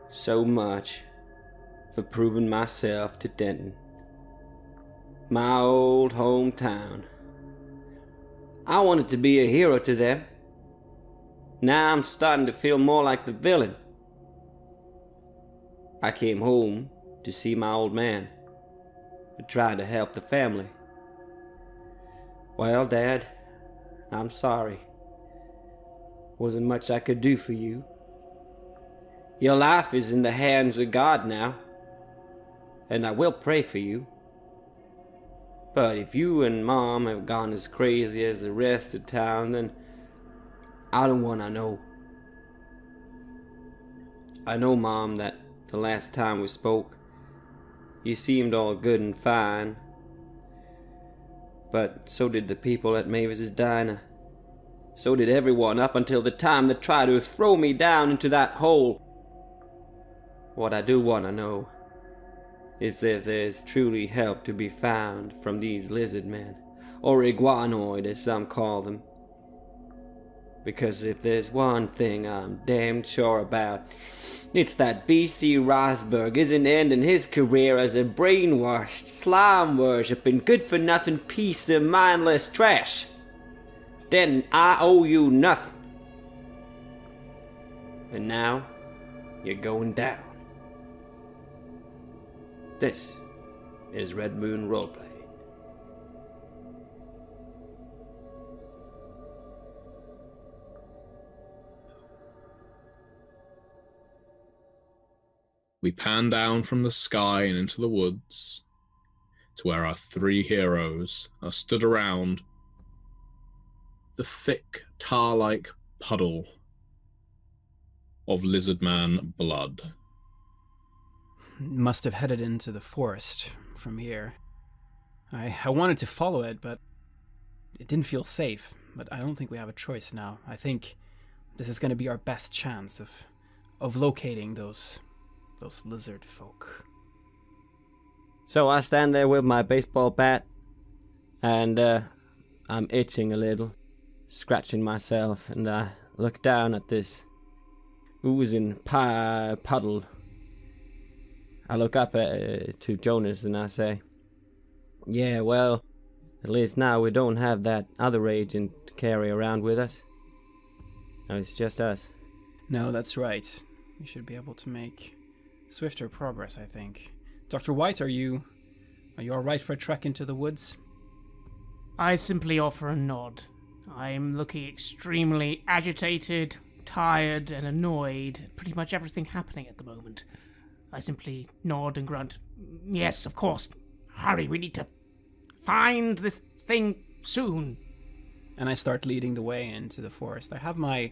so much for proving myself to Denton, my old hometown. I wanted to be a hero to them. Now I'm starting to feel more like the villain. I came home to see my old man, trying to help the family. Well, Dad, I'm sorry. Wasn't much I could do for you. Your life is in the hands of God now, and I will pray for you. But if you and Mom have gone as crazy as the rest of town, then I don't want to know. I know, Mom, that the last time we spoke, you seemed all good and fine. But so did the people at Mavis's diner. So did everyone up until the time they tried to throw me down into that hole. What I do want to know is if there's truly help to be found from these lizard men, or iguanoid as some call them. Because if there's one thing I'm damned sure about, it's that B.C. Rosberg isn't ending his career as a brainwashed, slime-worshipping, good-for-nothing piece of mindless trash. Then I owe you nothing. And now, you're going down. This is Red Moon Roleplay. We pan down from the sky and into the woods to where our three heroes are stood around the thick, tar-like puddle of lizardman blood. Must have headed into the forest from here. I wanted to follow it, but it didn't feel safe. But I don't think we have a choice now. I think this is going to be our best chance of locating those lizard folk. So I stand there with my baseball bat, and I'm itching a little, scratching myself, and I look down at this oozing puddle. I look up to Jonas and I say, yeah, well, at least now we don't have that other agent to carry around with us. No, it's just us. No, that's right. We should be able to make swifter progress, I think. Dr. White, are you alright for a trek into the woods? I simply offer a nod. I'm looking extremely agitated, tired, and annoyed at pretty much everything happening at the moment. I simply nod and grunt, yes, of course. Hurry, we need to find this thing soon. And I start leading the way into the forest. I have my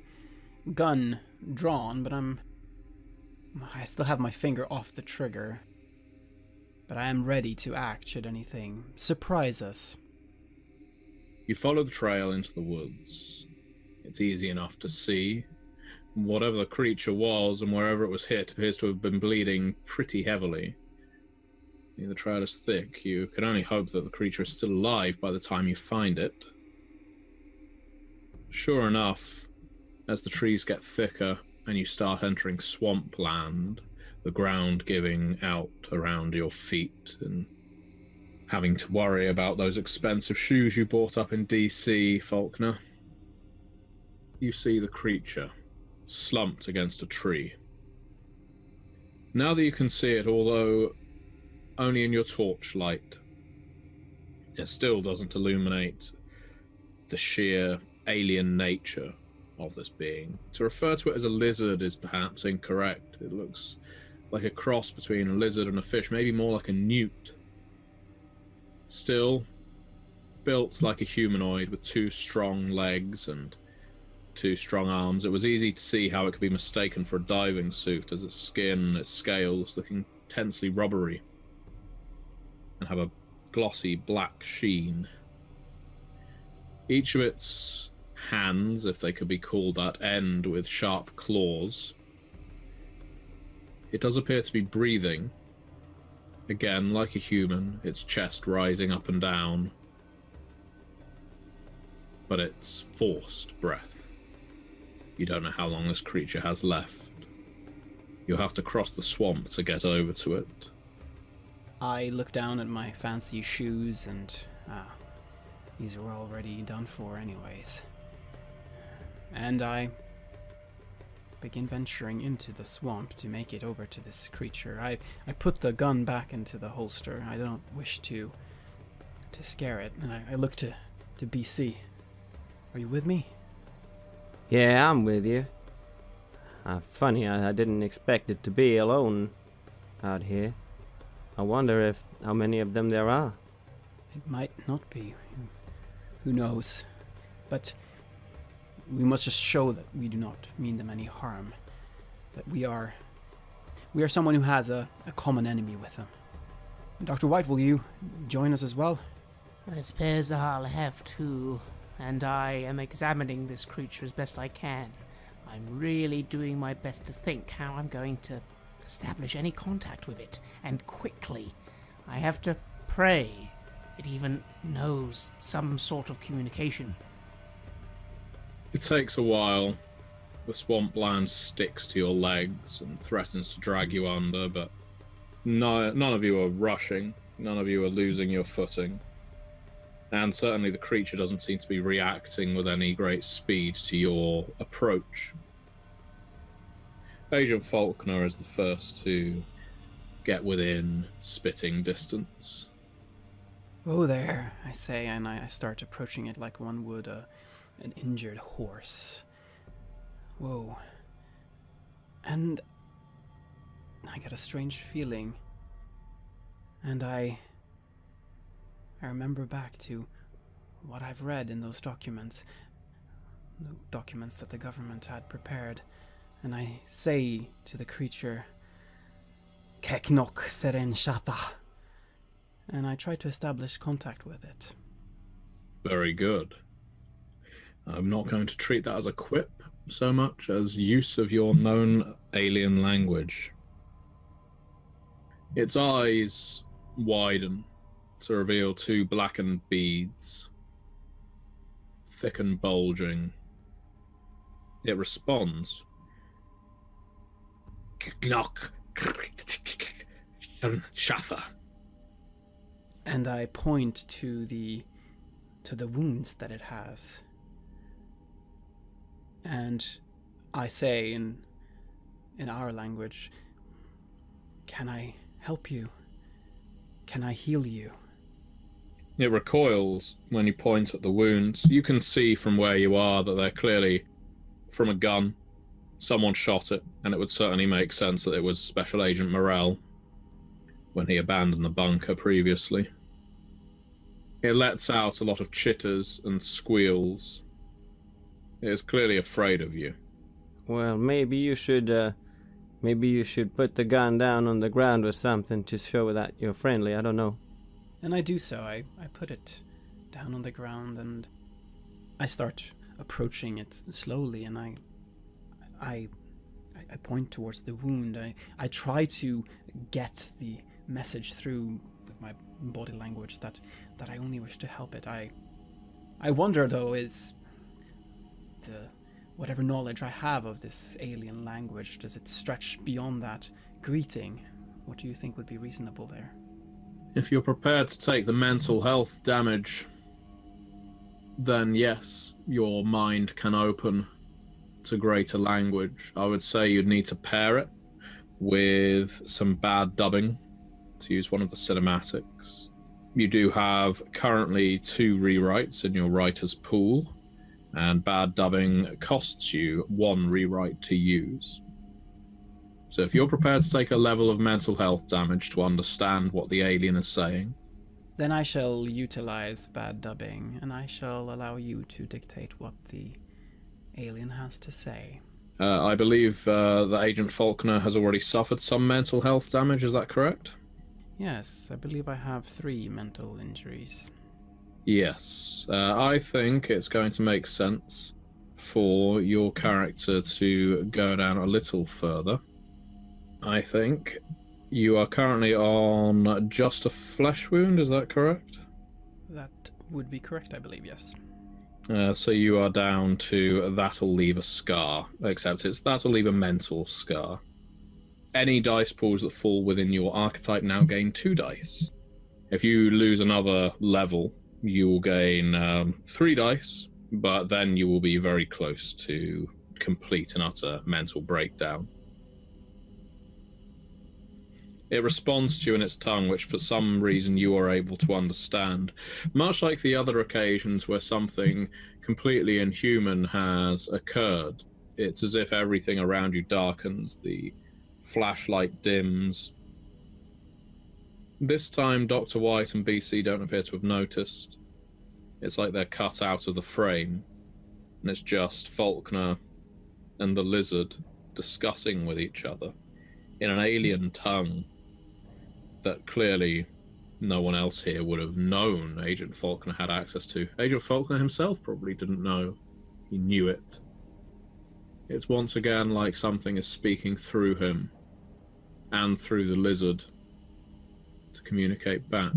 gun drawn, but I still have my finger off the trigger. But I am ready to act should anything surprise us. You follow the trail into the woods. It's easy enough to see. Whatever the creature was and wherever it was hit appears to have been bleeding pretty heavily. The trail is thick. You can only hope that the creature is still alive by the time you find it. Sure enough, as the trees get thicker and you start entering swampland, the ground giving out around your feet and having to worry about those expensive shoes you bought up in DC, Faulkner, you see the creature slumped against a tree. Now that you can see it, although only in your torchlight, it still doesn't illuminate the sheer alien nature of this being. To refer to it as a lizard is perhaps incorrect. It looks like a cross between a lizard and a fish, maybe more like a newt. Still, built like a humanoid with 2 strong legs and 2 strong arms, it was easy to see how it could be mistaken for a diving suit, as its skin and its scales look intensely rubbery and have a glossy black sheen. Each of its hands, if they could be called that, end with sharp claws. It does appear to be breathing. Again, like a human, its chest rising up and down. But it's forced breath. You don't know how long this creature has left. You'll have to cross the swamp to get over to it. I look down at my fancy shoes and, these are already done for anyways. And I begin venturing into the swamp to make it over to this creature. I put the gun back into the holster. I don't wish to scare it, and I look to BC. Are you with me? Yeah, I'm with you. Funny, I didn't expect it to be alone out here. I wonder how many of them there are. It might not be. Who knows? But we must just show that we do not mean them any harm. That we are someone who has a common enemy with them. Dr. White, will you join us as well? I suppose I'll have to, and I am examining this creature as best I can. I'm really doing my best to think how I'm going to establish any contact with it, and quickly. I have to pray it even knows some sort of communication. It takes a while. The swampland sticks to your legs and threatens to drag you under, but none of you are rushing. None of you are losing your footing. And certainly the creature doesn't seem to be reacting with any great speed to your approach. Agent Faulkner is the first to get within spitting distance. Oh there, I say, and I start approaching it like one would an injured horse. Whoa. And I get a strange feeling. And I remember back to what I've read in those documents. The documents that the government had prepared. And I say to the creature, Keknok Theren Shata. And I try to establish contact with it. Very good. I'm not going to treat that as a quip so much as use of your known alien language. Its eyes widen to reveal two blackened beads, thick and bulging. It responds. Knock. Shafa. And I point to the wounds that it has. And I say in our language, can I help you? Can I heal you? It recoils when you point at the wounds. You can see from where you are that they're clearly from a gun. Someone shot it, and it would certainly make sense that it was Special Agent Morrell when he abandoned the bunker previously. It lets out a lot of chitters and squeals. It is clearly afraid of you. Well, maybe you should put the gun down on the ground or something to show that you're friendly. I don't know. And I do so. I put it down on the ground and I start approaching it slowly, and I point towards the wound. I try to get the message through with my body language that I only wish to help it. I wonder though, is whatever knowledge I have of this alien language, does it stretch beyond that greeting? What do you think would be reasonable there? If you're prepared to take the mental health damage, then yes, your mind can open to greater language. I would say you'd need to pair it with some bad dubbing, to use one of the cinematics. You do have currently 2 rewrites in your writer's pool, and bad dubbing costs you 1 rewrite to use. So if you're prepared to take a level of mental health damage to understand what the alien is saying, then I shall utilize bad dubbing, and I shall allow you to dictate what the alien has to say. I believe that Agent Faulkner has already suffered some mental health damage, is that correct? Yes, I believe I have 3 mental injuries. Yes. I think it's going to make sense for your character to go down a little further. I think you are currently on just a flesh wound, is that correct? That would be correct, I believe, yes. So you are down to that'll leave a scar, except that'll leave a mental scar. Any dice pools that fall within your archetype now gain 2 dice. If you lose another level, you will gain 3 dice, but then you will be very close to complete and utter mental breakdown. It responds to you in its tongue, which for some reason you are able to understand. Much like the other occasions where something completely inhuman has occurred, it's as if everything around you darkens, the flashlight dims. This time, Dr. White and BC don't appear to have noticed. It's like they're cut out of the frame, and it's just Faulkner and the lizard discussing with each other in an alien tongue that clearly no one else here would have known Agent Faulkner had access to. Agent Faulkner himself probably didn't know. He knew it. It's once again like something is speaking through him and through the lizard to communicate back.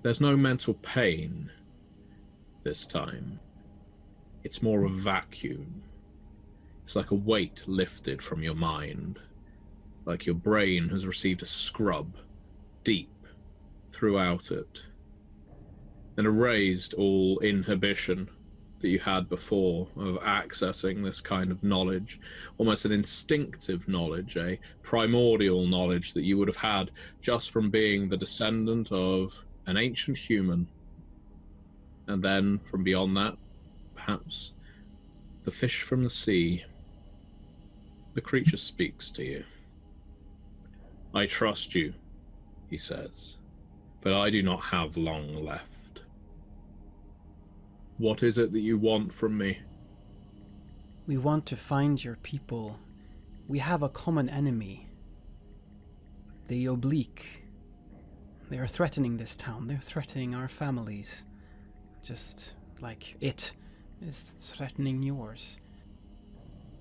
There's no mental pain this time. It's more of a vacuum. It's like a weight lifted from your mind. Like your brain has received a scrub deep throughout it and erased all inhibition that you had before of accessing this kind of knowledge, almost an instinctive knowledge, a primordial knowledge that you would have had just from being the descendant of an ancient human. And then from beyond that, perhaps the fish from the sea. The creature speaks to you. I trust you, he says, but I do not have long left. What is it that you want from me? We want to find your people. We have a common enemy. The Oblique. They are threatening this town. They're threatening our families. Just like it is threatening yours.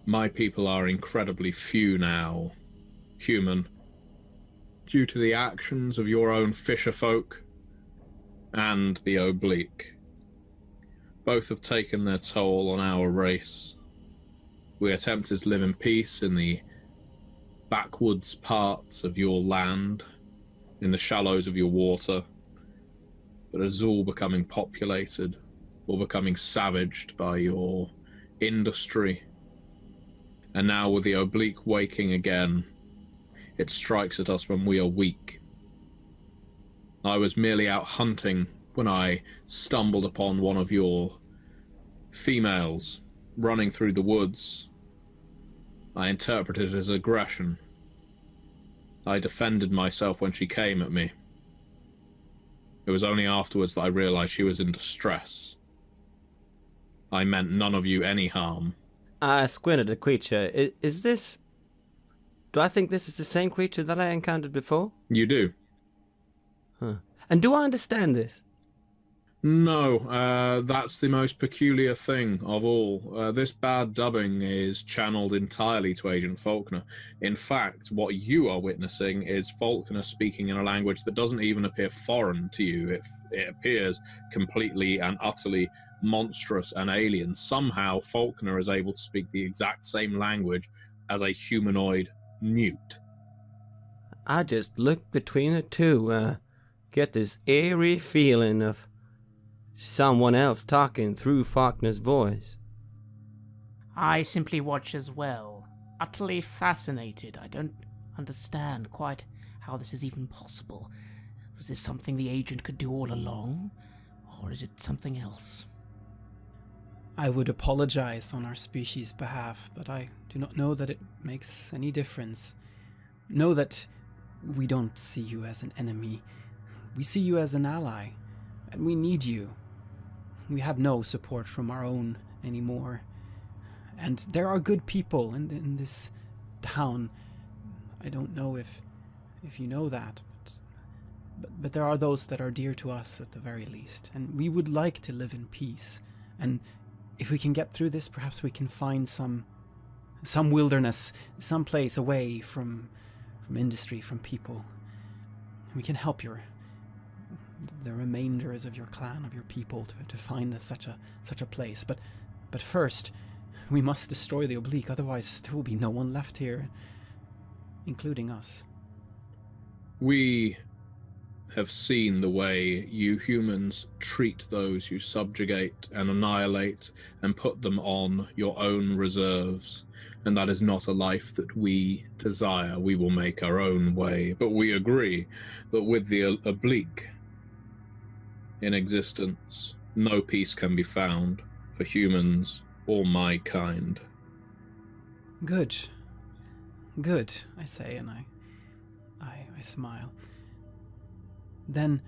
My people are incredibly few now, human, due to the actions of your own fisher folk and the Oblique. Both have taken their toll on our race. We attempted to live in peace in the backwoods parts of your land, in the shallows of your water, but it's all becoming populated, all becoming savaged by your industry. And now with the Oblique waking again, it strikes at us when we are weak. I was merely out hunting when I stumbled upon one of your females running through the woods. I interpreted it as aggression. I defended myself when she came at me. It was only afterwards that I realized she was in distress. I meant none of you any harm. I squinted at the creature. Is this... Do I think this is the same creature that I encountered before? You do. Huh. And do I understand this? No, that's the most peculiar thing of all. This bad dubbing is channeled entirely to Agent Faulkner. In fact, what you are witnessing is Faulkner speaking in a language that doesn't even appear foreign to you. It appears completely and utterly monstrous and alien. Somehow, Faulkner is able to speak the exact same language as a humanoid newt. I just look between the two, get this eerie feeling of someone else talking through Faulkner's voice. I simply watch as well, utterly fascinated. I don't understand quite how this is even possible. Was this something the agent could do all along, or is it something else? I would apologize on our species' behalf, but I do not know that it makes any difference. Know that we don't see you as an enemy. We see you as an ally, and we need you. We have no support from our own anymore. And there are good people in this town. I don't know if you know that, but there are those that are dear to us at the very least, and we would like to live in peace. And if we can get through this, perhaps we can find some wilderness, some place away from industry, from people. We can help the remainders of your clan, of your people, to find such a place. But first, we must destroy the Oblique, otherwise there will be no one left here. including us. We have seen the way you humans treat those you subjugate and annihilate and put them on your own reserves, and that is not a life that we desire. We will make our own way, but we agree that with the oblique in existence, no peace can be found for humans or my kind. Good. Good, I say, and I smile. Then,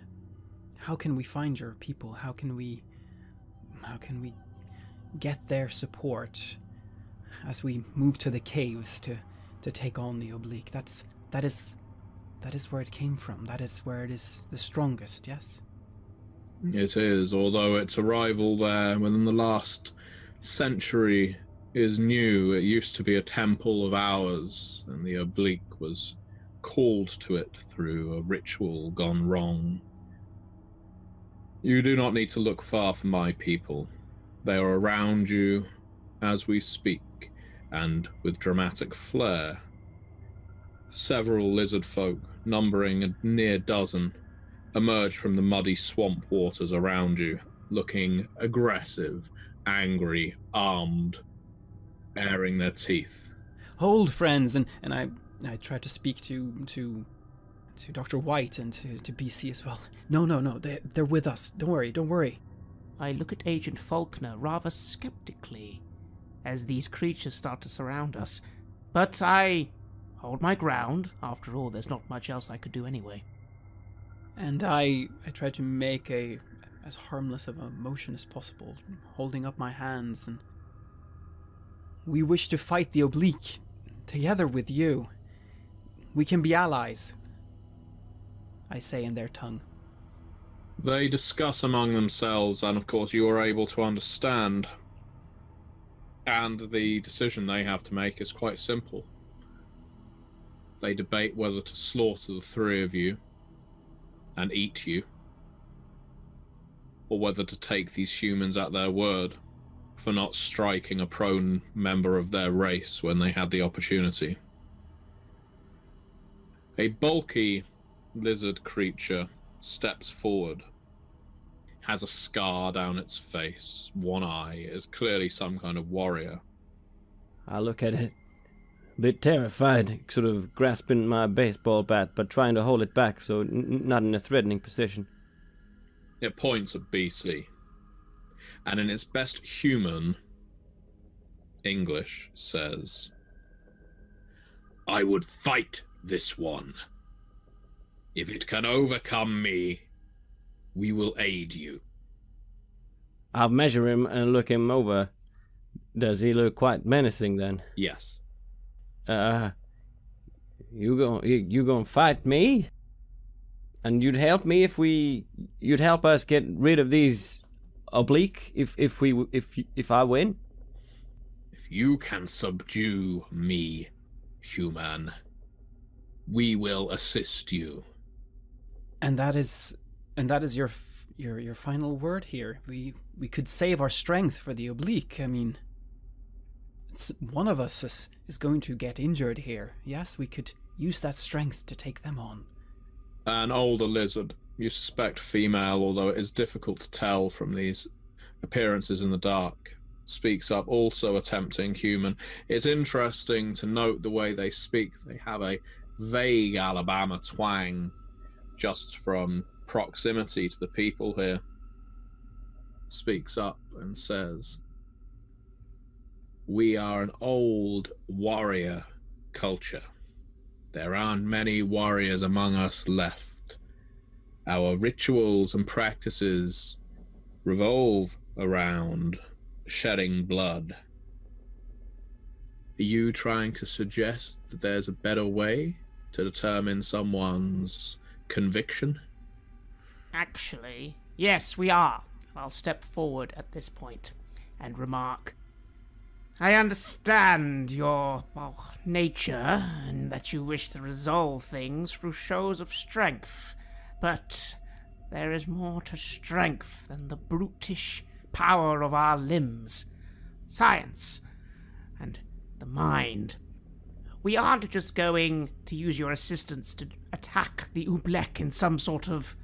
how can we find your people? How can we get their support as we move to the caves to take on the oblique? That is where it came from. That is where it is the strongest, yes? It is, although its arrival there within the last century is new. It used to be a temple of ours, and the oblique was called to it through a ritual gone wrong. You do not need to look far for my people. They are around you as we speak, and with dramatic flair. Several lizard folk, numbering a near dozen, emerge from the muddy swamp waters around you, looking aggressive, angry, armed, baring their teeth. Hold, friends, and I try to speak to Dr. White and to BC as well. No, they're with us. Don't worry. I look at Agent Faulkner rather skeptically as these creatures start to surround us, but I hold my ground. After all, there's not much else I could do anyway. And I try to make as harmless of a motion as possible, holding up my hands, and we wish to fight the oblique together with you. We can be allies, I say in their tongue. They discuss among themselves, and of course you are able to understand. And the decision they have to make is quite simple. They debate whether to slaughter the three of you and eat you, or whether to take these humans at their word for not striking a prone member of their race when they had the opportunity. A bulky lizard creature steps forward, has a scar down its face, one eye, is clearly some kind of warrior. I look at it, a bit terrified, sort of grasping my baseball bat, but trying to hold it back so not in a threatening position. It points at BC, and in its best human English says, "I would fight this one. If it can overcome me, we will aid you." I'll measure him and look him over. Does he look quite menacing then? Yes. You gonna fight me? And you'd help me you'd help us get rid of these oblique if I win? If you can subdue me, human, we will assist you. And that is your final word here. We could save our strength for the oblique. I mean, one of us is going to get injured here. Yes, we could use that strength to take them on. An older lizard, you suspect female, although it is difficult to tell from these appearances in the dark, speaks up, also attempting human. It's interesting to note the way they speak. They have a vague Alabama twang just from proximity to the people here. Speaks up and says, "We are an old warrior culture. There aren't many warriors among us left. Our rituals and practices revolve around shedding blood. Are you trying to suggest that there's a better way to determine someone's conviction?" Actually, yes, we are. I'll step forward at this point and remark, "I understand your nature and that you wish to resolve things through shows of strength, but there is more to strength than the brutish power of our limbs. Science and the mind. we aren't just going to use your assistance to attack the Ublek in some sort of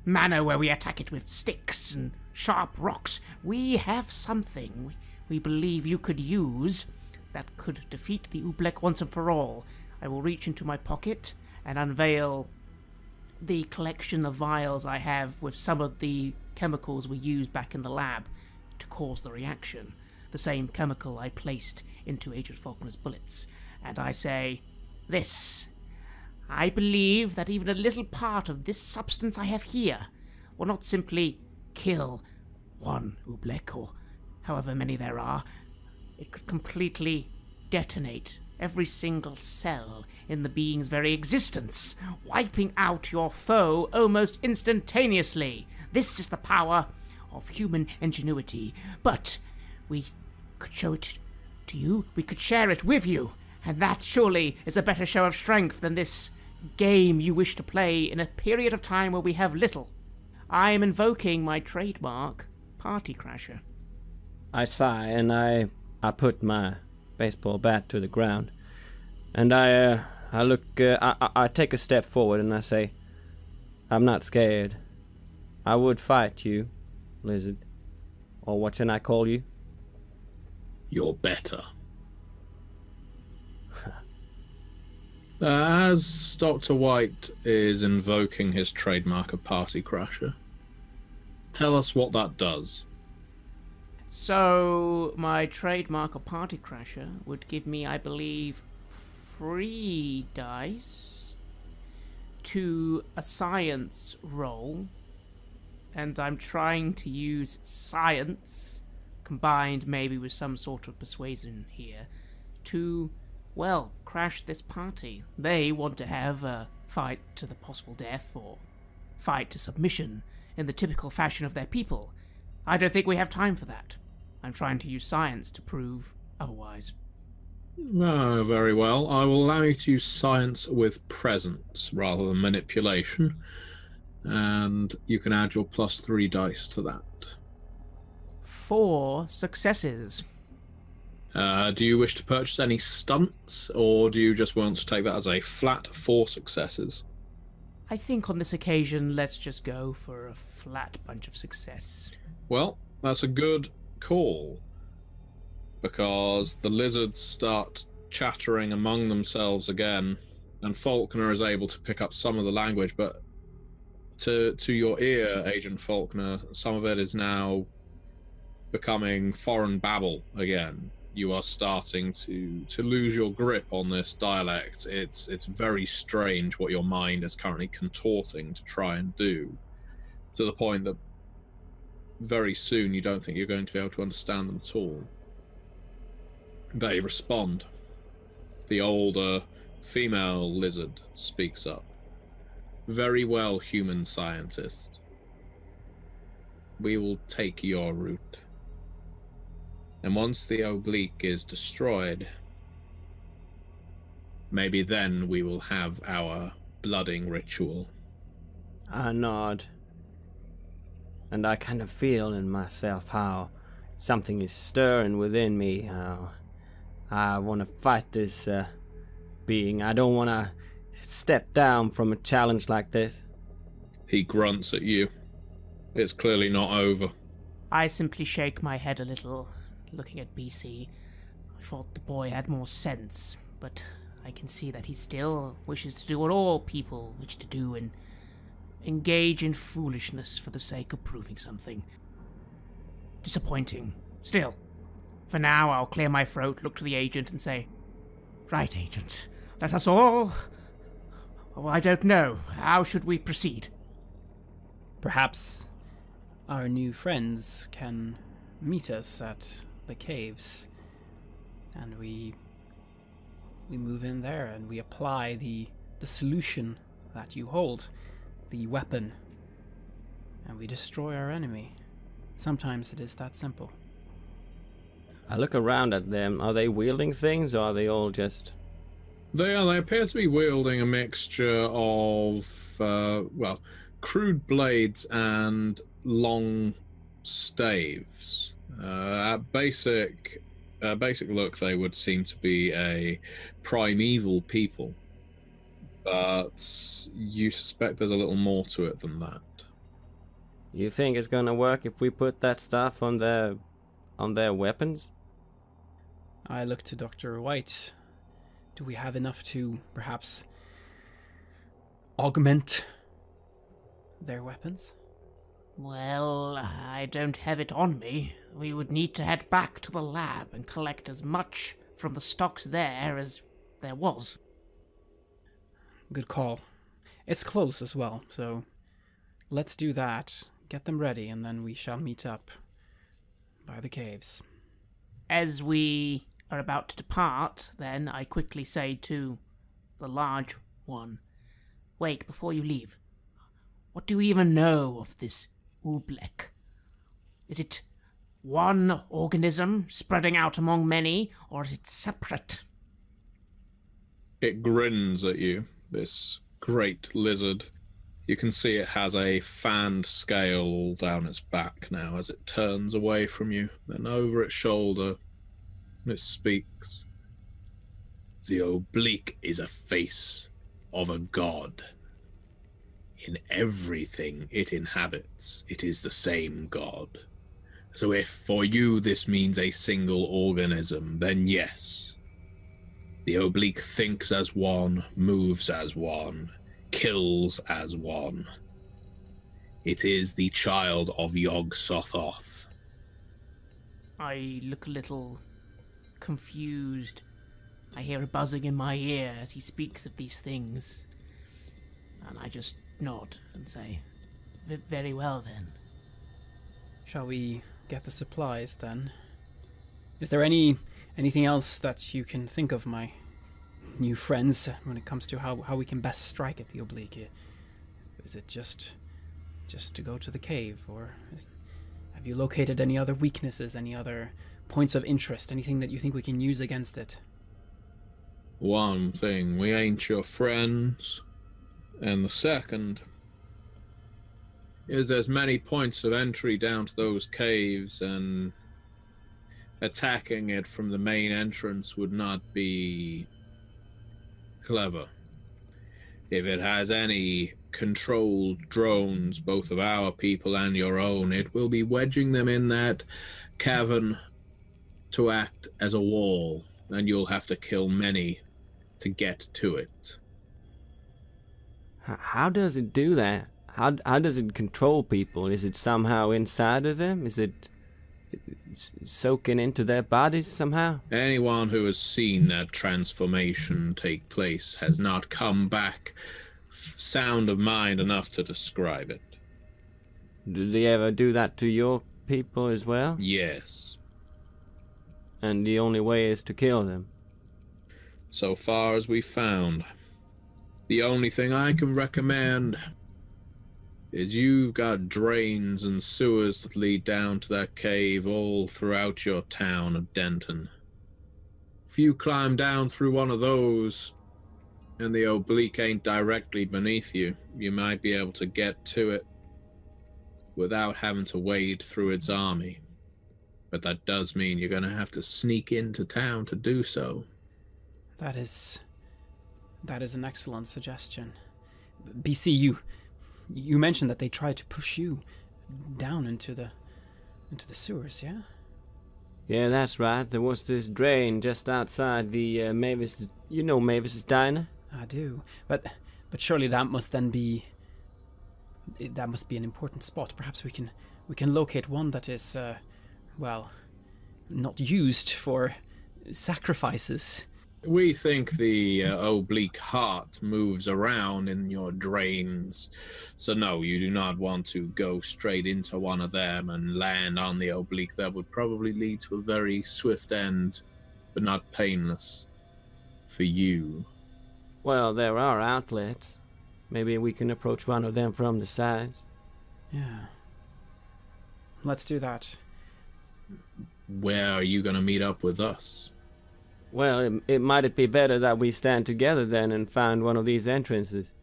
manner where we attack it with sticks and sharp rocks. We have something we believe you could use that could defeat the Ublek once and for all. I will reach into my pocket and unveil the collection of vials I have with some of the chemicals we used back in the lab to cause the reaction. The same chemical I placed into Agent Faulkner's bullets. And I say, this. I believe that even a little part of this substance I have here will not simply kill one Ublek or however many there are. It could completely detonate every single cell in the being's very existence, wiping out your foe almost instantaneously. This is the power of human ingenuity. But we could show it to you, we could share it with you, and that surely is a better show of strength than this game you wish to play in a period of time where we have little. I am invoking my trademark, Party Crasher. I sigh and I put my baseball bat to the ground, and I look. I take a step forward and I say, "I'm not scared. I would fight you, lizard, or what can I call you?" You're better. As Dr. White is invoking his trademark of Party Crasher, tell us what that does. So, my trademark of Party Crasher would give me, I believe, 3 dice to a science roll, and I'm trying to use science, combined maybe with some sort of persuasion here, to, well, crash this party. They want to have a fight to the possible death, or fight to submission, in the typical fashion of their people. I don't think we have time for that. I'm trying to use science to prove otherwise. Very well. I will allow you to use science with presence rather than manipulation, and you can add your +3 dice to that. 4 successes. Do you wish to purchase any stunts, or do you just want to take that as a flat 4 successes? I think on this occasion, let's just go for a flat bunch of success. Well, that's a good call, because the lizards start chattering among themselves again, and Faulkner is able to pick up some of the language, but to your ear, Agent Faulkner, some of it is now becoming foreign babble again. You are starting to lose your grip on this dialect. It's very strange what your mind is currently contorting to try and do, to the point that very soon you don't think you're going to be able to understand them at all. They respond. The older female lizard speaks up. Very well, human scientist. We will take your route. And once the oblique is destroyed, maybe then we will have our blooding ritual. I nod, and I kind of feel in myself how something is stirring within me, how I want to fight this being. I don't want to step down from a challenge like this. He grunts at you. It's clearly not over. I simply shake my head a little, looking at BC. I thought the boy had more sense, but I can see that he still wishes to do what all people wish to do and engage in foolishness for the sake of proving something. Disappointing. Still, for now I'll clear my throat, look to the agent and say, "Right, Agent, let us all... Oh, I don't know. How should we proceed?" Perhaps our new friends can meet us at the caves, and we move in there and we apply the solution that you hold, the weapon, and we destroy our enemy. Sometimes it is that simple. I look around at them. Are they wielding things, or are they all just... They appear to be wielding a mixture of, crude blades and long staves. At basic basic look, they would seem to be a primeval people, but you suspect there's a little more to it than that. You think it's gonna work if we put that stuff on their weapons? I look to Dr. White. Do we have enough to perhaps augment their weapons? Well, I don't have it on me. We would need to head back to the lab and collect as much from the stocks there as there was. Good call. It's close as well, so let's do that. Get them ready, and then we shall meet up by the caves. As we are about to depart, then I quickly say to the large one, "Wait, before you leave, what do we even know of this Oobleck? Is it one organism spreading out among many, or is it separate?" It grins at you, this great lizard. You can see it has a fanned scale down its back now as it turns away from you, then over its shoulder, and it speaks. The oblique is a face of a god. In everything it inhabits, it is the same god. So if for you this means a single organism, then yes. The oblique thinks as one, moves as one, kills as one. It is the child of Yog-Sothoth. I look a little confused. I hear a buzzing in my ear as he speaks of these things. And I just nod and say, "Very well then." Shall we get the supplies then? Is there anything else that you can think of, my new friends, when it comes to how we can best strike at the oblique? Is it just to go to the cave, or have you located any other weaknesses, any other points of interest, anything that you think we can use against it? One thing, we ain't your friends. And the second is there's many points of entry down to those caves, and attacking it from the main entrance would not be clever. If it has any controlled drones, both of our people and your own, it will be wedging them in that cavern to act as a wall, and you'll have to kill many to get to it. How does it do that? How does it control people? Is it somehow inside of them? Is it soaking into their bodies somehow? Anyone who has seen that transformation take place has not come back sound of mind enough to describe it. Do they ever do that to your people as well? Yes. And the only way is to kill them? So far as we found. The only thing I can recommend is you've got drains and sewers that lead down to that cave all throughout your town of Denton. If you climb down through one of those, and the oblique ain't directly beneath you, you might be able to get to it without having to wade through its army. But that does mean you're going to have to sneak into town to do so. That is an excellent suggestion. BC, you mentioned that they tried to push you down into the sewers, yeah? Yeah, that's right. There was this drain just outside the Mavis. You know Mavis's diner? I do, but surely that must be an important spot. Perhaps we can locate one that is, not used for sacrifices. We think the oblique heart moves around in your drains. So no, you do not want to go straight into one of them and land on the oblique. That would probably lead to a very swift end, but not painless for you. Well, there are outlets. Maybe we can approach one of them from the sides. Yeah. Let's do that. Where are you going to meet up with us? Well, it might be better that we stand together then and find one of these entrances.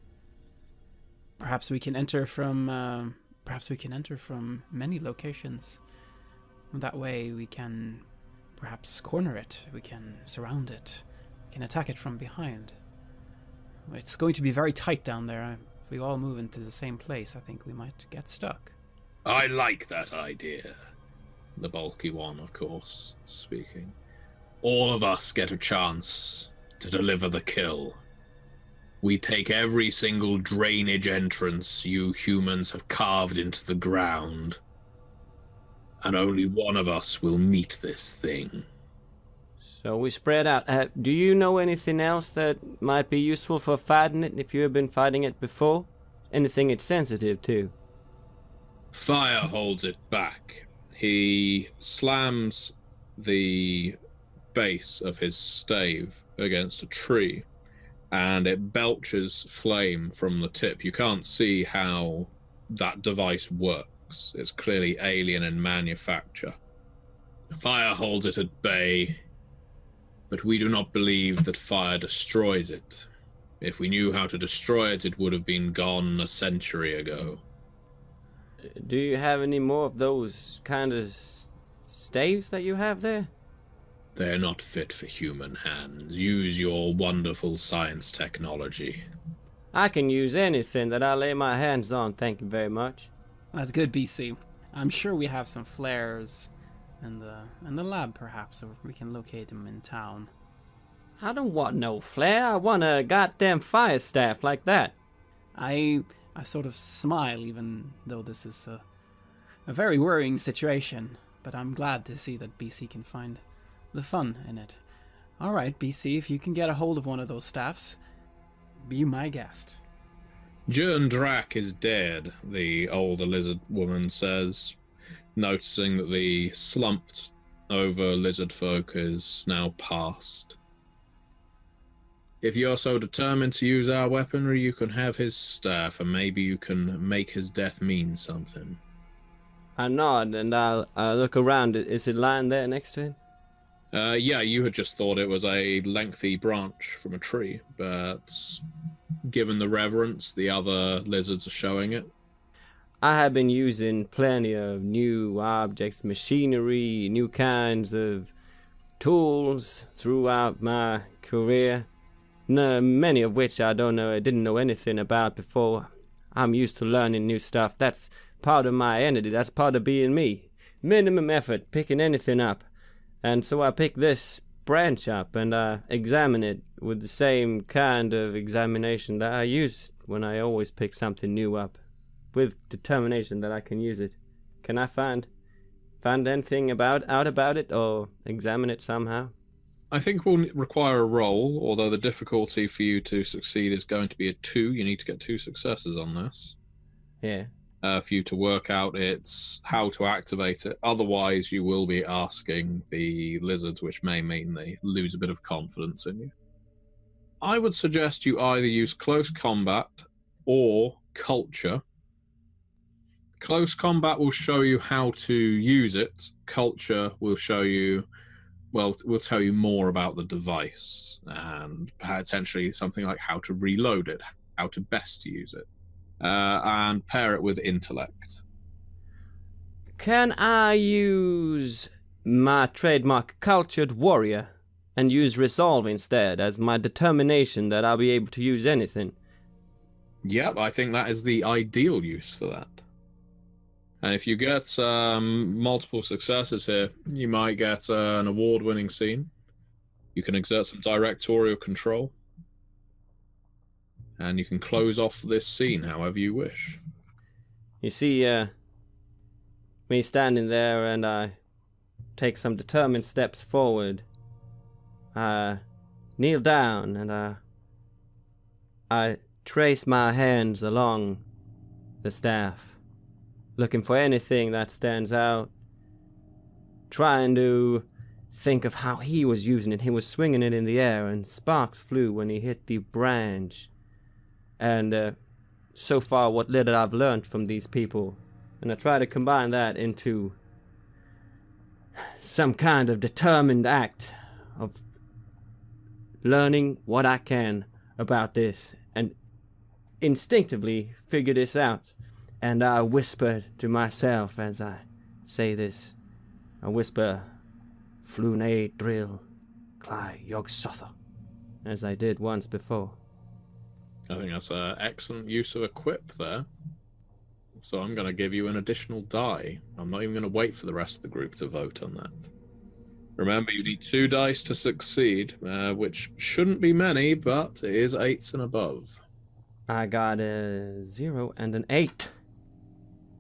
Perhaps we can enter from many locations. That way we can perhaps corner it. We can surround it. We can attack it from behind. It's going to be very tight down there. If we all move into the same place, I think we might get stuck. I like that idea. The bulky one, of course, speaking. All of us get a chance to deliver the kill. We take every single drainage entrance you humans have carved into the ground, and only one of us will meet this thing. So we spread out. Do you know anything else that might be useful for fighting it if you have been fighting it before? Anything it's sensitive to? Fire holds it back. He slams the base of his stave against a tree, and it belches flame from the tip. You can't see how that device works. It's clearly alien in manufacture. Fire holds it at bay, but we do not believe that fire destroys it. If we knew how to destroy it, it would have been gone a century ago. Do you have any more of those kind of staves that you have there? They're not fit for human hands. Use your wonderful science technology. I can use anything that I lay my hands on, thank you very much. That's good, BC. I'm sure we have some flares in the lab, perhaps, or we can locate them in town. I don't want no flare. I want a goddamn fire staff like that. I sort of smile, even though this is a very worrying situation, but I'm glad to see that BC can find the fun in it. Alright, BC, if you can get a hold of one of those staffs, be my guest. Jern Drak is dead, the older lizard woman says, noticing that the slumped over lizard folk is now past. If you're so determined to use our weaponry, you can have his staff, and maybe you can make his death mean something. I nod and I'll look around. Is it lying there next to him? Yeah, you had just thought it was a lengthy branch from a tree, but given the reverence the other lizards are showing it. I have been using plenty of new objects, machinery, new kinds of tools throughout my career. No, many of which I didn't know anything about before. I'm used to learning new stuff. That's part of my entity. That's part of being me. Minimum effort, picking anything up. And so I pick this branch up and I examine it with the same kind of examination that I used when I always pick something new up. With determination that I can use it. Can I find anything out about it or examine it somehow? I think we'll require a roll, although the difficulty for you to succeed is going to be a 2. You need to get 2 successes on this. Yeah. For you to work out it's how to activate it. Otherwise, you will be asking the lizards, which may mean they lose a bit of confidence in you. I would suggest you either use close combat or culture. Close combat will show you how to use it. Culture will show you, well, we'll tell you more about the device and potentially something like how to reload it, how to best use it, and pair it with intellect. Can I use my trademark cultured warrior and use resolve instead as my determination that I'll be able to use anything? Yep, I think that is the ideal use for that. And if you get multiple successes here, you might get an award-winning scene. You can exert some directorial control. And you can close off this scene however you wish. You see, me standing there and I take some determined steps forward. I kneel down and I trace my hands along the staff. Looking for anything that stands out. Trying to think of how he was using it. He was swinging it in the air and sparks flew when he hit the branch. And so far what little I've learned from these people. And I try to combine that into some kind of determined act of learning what I can about this. And instinctively figure this out. And I whisper to myself as I say this. I whisper, Flune drill, Cly Yog Sotha, as I did once before. I think that's an excellent use of equip there. So I'm going to give you an additional die. I'm not even going to wait for the rest of the group to vote on that. Remember, you need 2 dice to succeed, which shouldn't be many, but it is 8s and above. I got a 0 and an 8.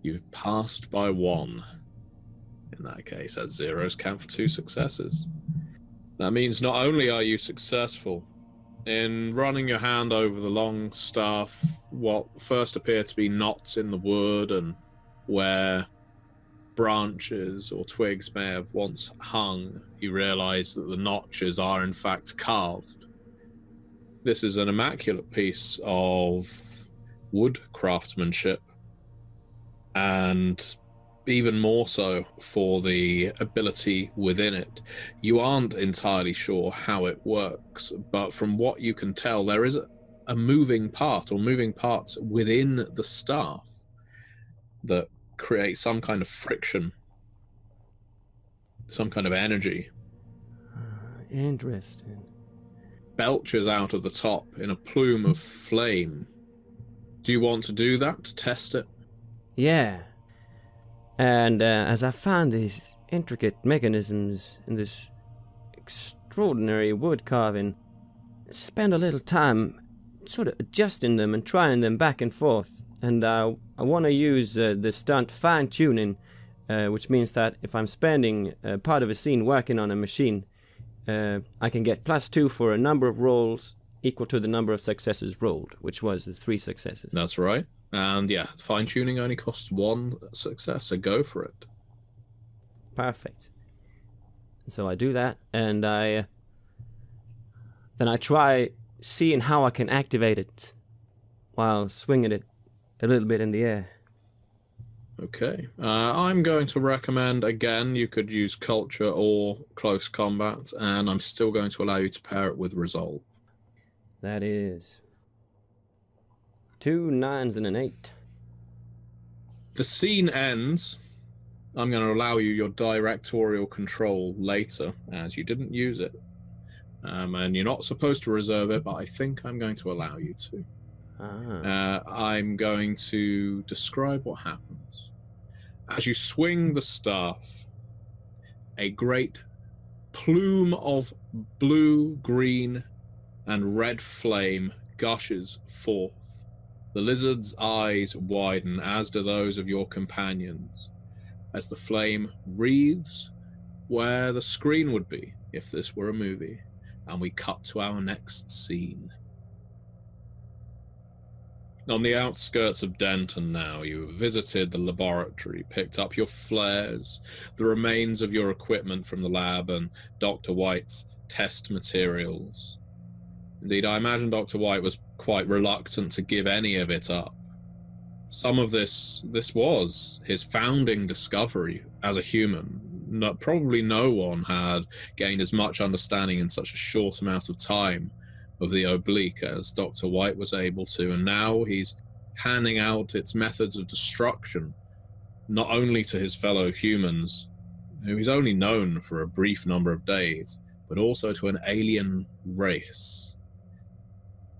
You passed by 1. In that case, as 0s count for 2 successes. That means not only are you successful in running your hand over the long staff, what first appear to be knots in the wood and where branches or twigs may have once hung, you realize that the notches are in fact carved. This is an immaculate piece of wood craftsmanship, and even more so for the ability within it. You aren't entirely sure how it works, but from what you can tell, there is a moving part or moving parts within the staff that create some kind of friction, some kind of energy. Interesting. Belches out of the top in a plume of flame. Do you want to do that to test it? Yeah. And as I found these intricate mechanisms in this extraordinary wood carving, spend a little time sort of adjusting them and trying them back and forth. And I want to use the stunt fine-tuning, which means that if I'm spending part of a scene working on a machine, I can get +2 for a number of rolls equal to the number of successes rolled, which was the 3 successes. That's right. And yeah, fine-tuning only costs 1 success, so go for it. Perfect. So I do that, and then I try seeing how I can activate it while swinging it a little bit in the air. Okay. I'm going to recommend, again, you could use culture or close combat, and I'm still going to allow you to pair it with resolve. That is 2 9s and an 8. The scene ends. I'm going to allow you your directorial control later, as you didn't use it. And you're not supposed to reserve it, but I think I'm going to allow you to. I'm going to describe what happens. As you swing the staff, a great plume of blue, green, and red flame gushes forth. The lizard's eyes widen, as do those of your companions, as the flame wreathes where the screen would be if this were a movie, and we cut to our next scene. On the outskirts of Denton now, you have visited the laboratory, picked up your flares, the remains of your equipment from the lab, and Dr. White's test materials. Indeed, I imagine Dr. White was quite reluctant to give any of it up. Some of this was his founding discovery as a human. Probably no one had gained as much understanding in such a short amount of time of the oblique as Dr. White was able to, and now he's handing out its methods of destruction, not only to his fellow humans, who he's only known for a brief number of days, but also to an alien race.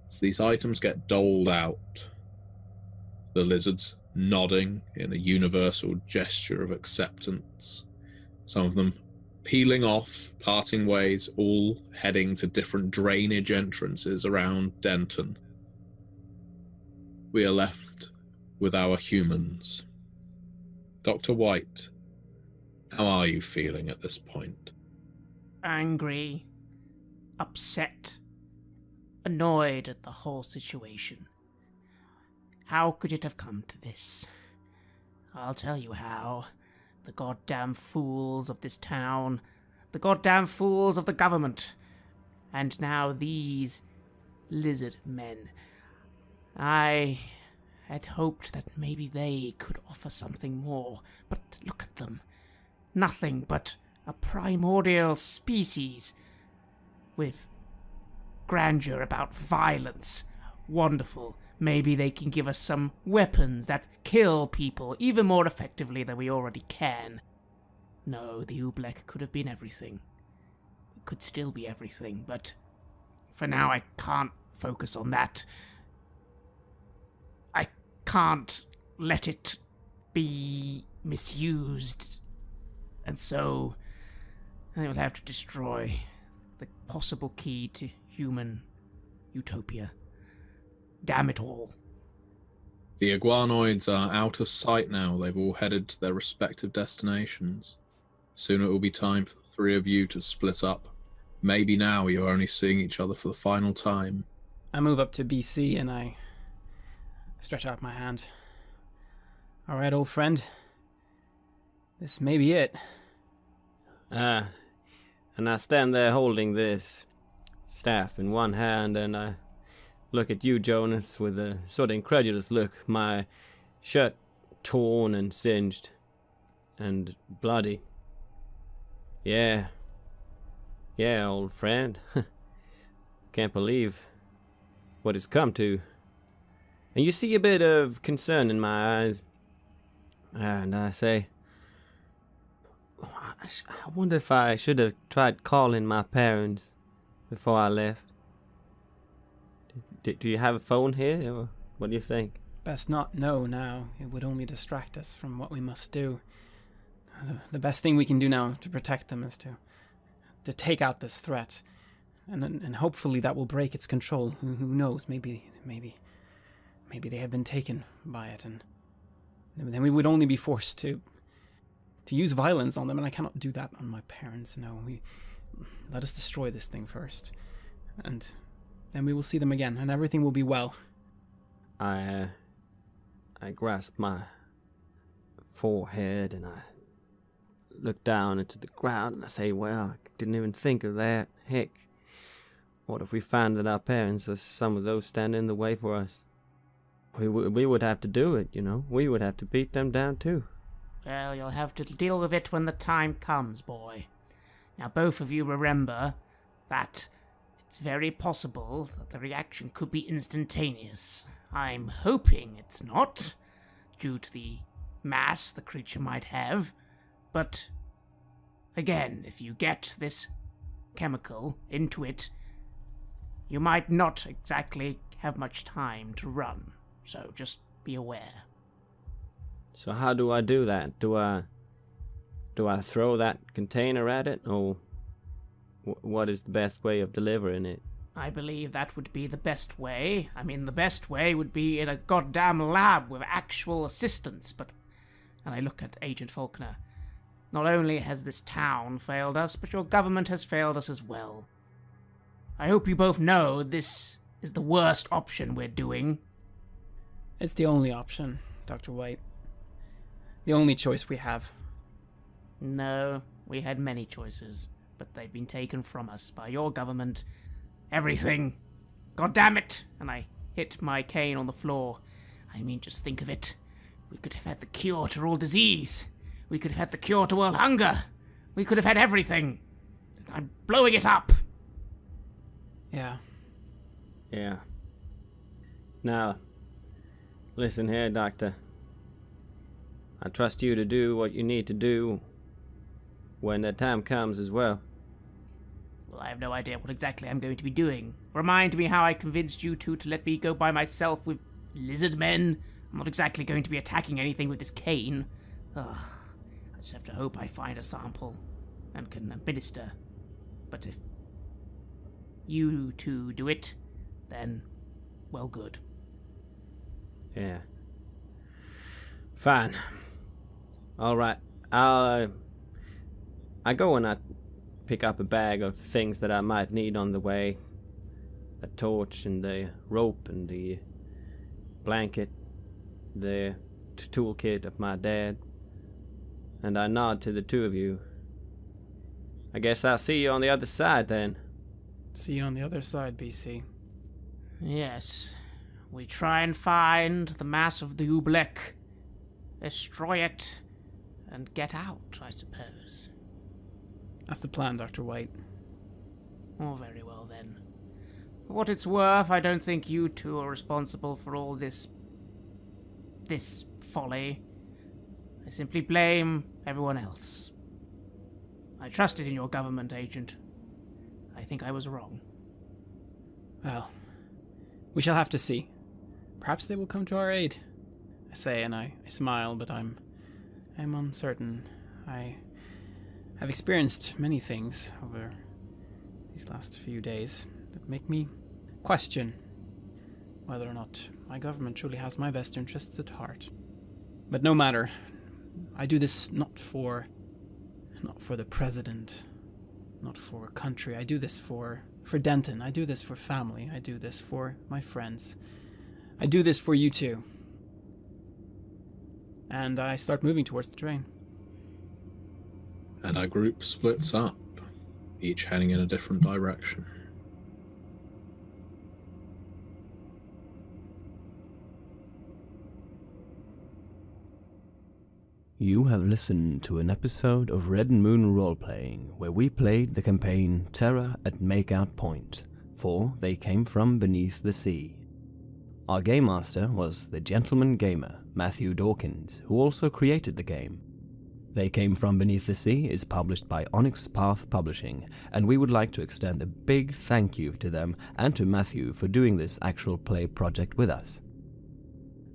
As these items get doled out, the lizards nodding in a universal gesture of acceptance, some of them peeling off, parting ways, all heading to different drainage entrances around Denton. We are left with our humans. Dr. White, how are you feeling at this point? Angry, upset, annoyed at the whole situation. How could it have come to this? I'll tell you how. The goddamn fools of this town, the goddamn fools of the government, and now these lizard men. I had hoped that maybe they could offer something more, but look at them. Nothing but a primordial species with grandeur about violence. Wonderful. Maybe they can give us some weapons that kill people even more effectively than we already can. No, the Oobleck could have been everything. could still be everything, but for now I can't focus on that. I can't let it be misused, and so I will have to destroy the possible key to human utopia. Damn it all. The iguanoids are out of sight now. They've all headed to their respective destinations. Soon it will be time for the three of you to split up. Maybe now you're only seeing each other for the final time. I move up to BC and I stretch out my hand. All right, old friend. This may be it. And I stand there holding this staff in one hand, and I look at you, Jonas, with a sort of incredulous look. My shirt torn and singed and bloody. Yeah, old friend. Can't believe what it's come to. And you see a bit of concern in my eyes. And I say, I wonder if I should have tried calling my parents before I left. Do you have a phone here, or what do you think? Best not know now. It would only distract us from what we must do. The best thing we can do now to protect them is to take out this threat. And hopefully that will break its control. Who knows? Maybe they have been taken by it, and then we would only be forced to use violence on them, and I cannot do that on my parents. No, let us destroy this thing first, and then we will see them again, and everything will be well. I grasp my forehead and I look down into the ground and I say, well, I didn't even think of that. Heck, what if we find that our parents are some of those standing in the way for us? We would have to do it, you know. We would have to beat them down too. Well, you'll have to deal with it when the time comes, boy. Now, both of you remember that it's very possible that the reaction could be instantaneous. I'm hoping it's not, due to the mass the creature might have. But, again, if you get this chemical into it, you might not exactly have much time to run. So just be aware. So how do I do that? Do I throw that container at it, or what is the best way of delivering it? I believe that would be the best way. I mean, the best way would be in a goddamn lab with actual assistance, but... And I look at Agent Faulkner. Not only has this town failed us, but your government has failed us as well. I hope you both know this is the worst option we're doing. It's the only option, Dr. White. The only choice we have. No, we had many choices, but they've been taken from us by your government. Everything. God damn it! And I hit my cane on the floor. I mean, just think of it. We could have had the cure to all disease. We could have had the cure to world hunger. We could have had everything. I'm blowing it up. Yeah. Now, listen here, Doctor. I trust you to do what you need to do when the time comes as well. Well, I have no idea what exactly I'm going to be doing. Remind me how I convinced you two to let me go by myself with lizard men. I'm not exactly going to be attacking anything with this cane. Ugh. I just have to hope I find a sample and can administer. But if you two do it, then, well, good. Yeah. Fine. All right. I go and I pick up a bag of things that I might need on the way. A torch and the rope and the blanket, the toolkit of my dad. And I nod to the two of you. I guess I'll see you on the other side then. See you on the other side, BC. Yes. We try and find the mass of the Ublek, destroy it, and get out, I suppose. That's the plan, Dr. White. Oh, very well then. For what it's worth, I don't think you two are responsible for all this folly. I simply blame everyone else. I trusted in your government, Agent. I think I was wrong. Well, we shall have to see. Perhaps they will come to our aid. I say, and I smile, but I'm uncertain. I have experienced many things over these last few days that make me question whether or not my government truly has my best interests at heart. But no matter, I do this not for the president, not for country. I do this for Denton. I do this for family. I do this for my friends. I do this for you too. And I start moving towards the train. And our group splits up, each heading in a different direction. You have listened to an episode of Red Moon Roleplaying, where we played the campaign Terror at Makeout Point, for They Came From Beneath the Sea. Our Game Master was the Gentleman Gamer, Matthew Dawkins, who also created the game. They Came From Beneath the Sea is published by Onyx Path Publishing, and we would like to extend a big thank you to them and to Matthew for doing this actual play project with us.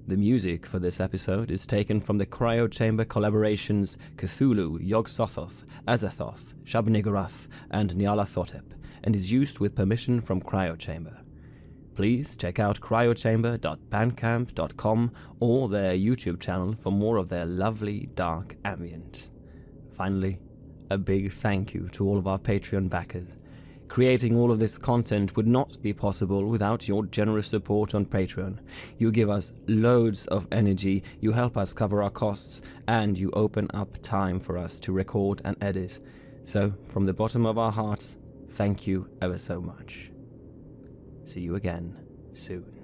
The music for this episode is taken from the Cryo Chamber collaborations Cthulhu, Yog-Sothoth, Azathoth, Shab-Niggurath, and Nyarlathotep, and is used with permission from Cryo Chamber. Please check out cryochamber.bandcamp.com or their YouTube channel for more of their lovely dark ambience. Finally, a big thank you to all of our Patreon backers. Creating all of this content would not be possible without your generous support on Patreon. You give us loads of energy, you help us cover our costs, and you open up time for us to record and edit. So, from the bottom of our hearts, thank you ever so much. See you again soon.